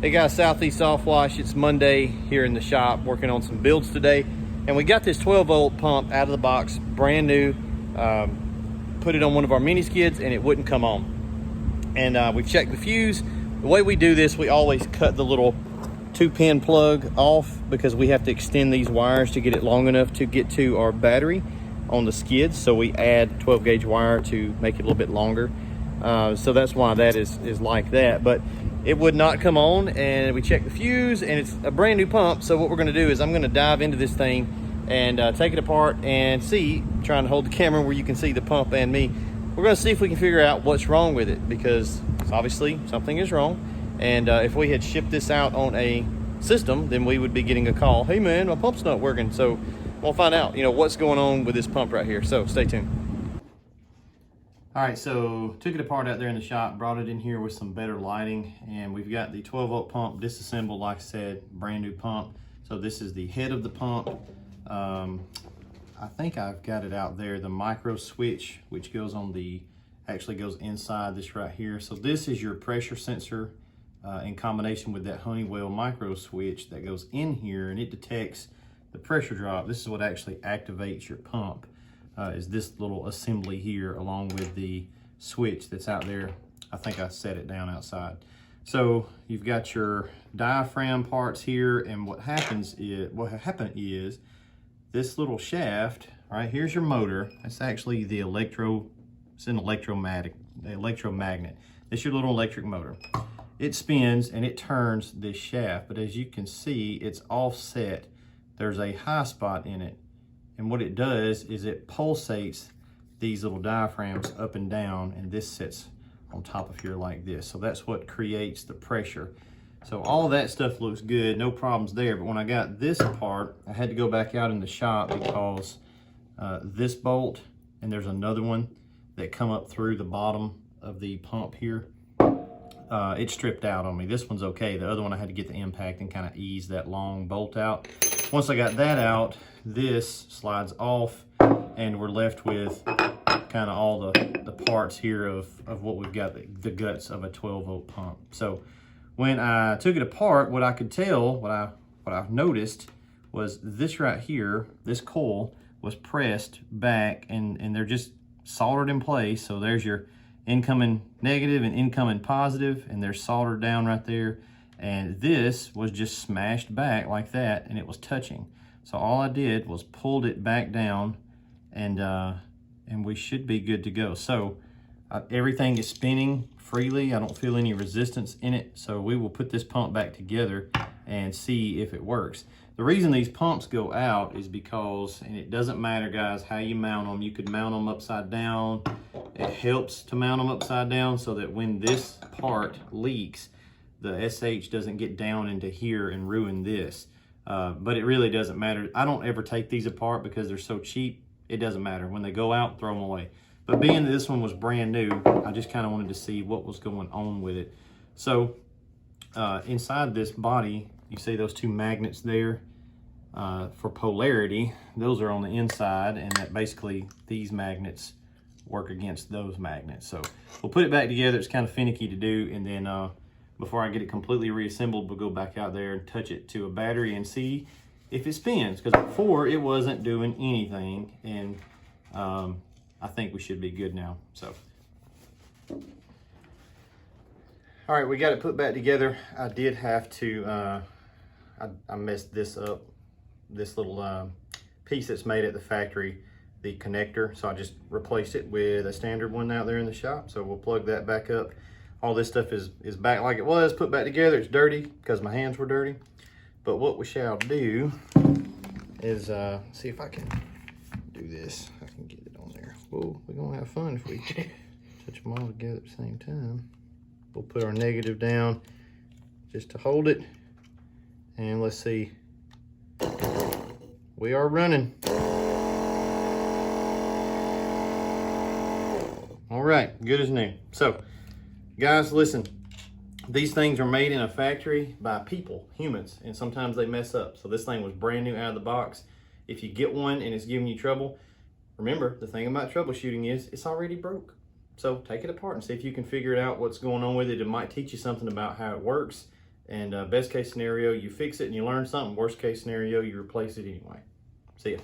Hey guys, Southeast Softwash. It's Monday here in the shop working on some builds today. And we got this 12-volt pump out of the box, brand new. Put it on one of our mini skids and it wouldn't come on. And we've checked the fuse. The way we do this, we always cut the little 2-pin plug off because we have to extend these wires to get it long enough to get to our battery on the skids. So we add 12 gauge wire to make it a little bit longer. So that's why that is like that. But it would not come on, and we checked the fuse, and it's a brand new pump. So what we're gonna do is I'm gonna dive into this thing and take it apart and see, trying to hold the camera where you can see the pump and me. We're gonna see if we can figure out what's wrong with it, because obviously something is wrong. And if we had shipped this out on a system, then we would be getting a call. Hey man, my pump's not working. So we'll find out, what's going on with this pump right here. So stay tuned. All right, so took it apart out there in the shop, brought it in here with some better lighting, and we've got the 12-volt pump disassembled, like I said, brand new pump. So this is the head of the pump. I think I've got it out there, the micro switch, which goes on actually goes inside this right here. So this is your pressure sensor in combination with that Honeywell micro switch that goes in here, and it detects the pressure drop. This is what actually activates your pump. Is this little assembly here along with the switch that's out there. I think I set it down outside. So you've got your diaphragm parts here, and what happened is this little shaft, right, here's your motor. That's actually it's an electromagnet. It's your little electric motor. It spins and it turns this shaft, but as you can see, it's offset. There's a high spot in it. And what it does is it pulsates these little diaphragms up and down, and this sits on top of here like this. So that's what creates the pressure. So all that stuff looks good, no problems there. But when I got this apart, I had to go back out in the shop because this bolt, and there's another one that come up through the bottom of the pump here. It stripped out on me. This one's okay. The other one I had to get the impact and kind of ease that long bolt out. Once I got that out, this slides off, and we're left with kind of all the parts here of what we've got, the guts of a 12-volt pump. So when I took it apart, what I could tell, what I noticed was this right here, this coil was pressed back, and they're just soldered in place. So there's your incoming negative and incoming positive, and they're soldered down right there. And this was just smashed back like that, and it was touching. So all I did was pulled it back down, and we should be good to go. So everything is spinning freely. I don't feel any resistance in it. So we will put this pump back together and see if it works. The reason these pumps go out is because, and it doesn't matter, guys, how you mount them. You could mount them upside down. It helps to mount them upside down so that when this part leaks, the SH doesn't get down into here and ruin this. But it really doesn't matter. I don't ever take these apart because they're so cheap. It doesn't matter. When they go out, throw them away. But being that this one was brand new, I just kind of wanted to see what was going on with it. So inside this body, you see those two magnets there for polarity. Those are on the inside, and that basically these magnets work against those magnets. So we'll put it back together. It's kind of finicky to do, and then before I get it completely reassembled, we'll go back out there and touch it to a battery and see if it spins. Because before, it wasn't doing anything, and I think we should be good now. So, all right, we got it put back together. I did have to, I messed this up. This little piece that's made at the factory, the connector. So I just replaced it with a standard one out there in the shop. So we'll plug that back up. All this stuff is back like it was, put back together. It's dirty because my hands were dirty. But what we shall do is see if I can do this. I can get it on there. Whoa, we're gonna have fun if we touch them all together at the same time. We'll put our negative down just to hold it. And let's see. We are running. All right, good as new. So, guys, listen, these things are made in a factory by people, humans, and sometimes they mess up. So this thing was brand new out of the box. If you get one and it's giving you trouble, remember, the thing about troubleshooting is it's already broke. So take it apart and see if you can figure it out what's going on with it. It might teach you something about how it works. And best case scenario, you fix it and you learn something. Worst case scenario, you replace it anyway. See ya.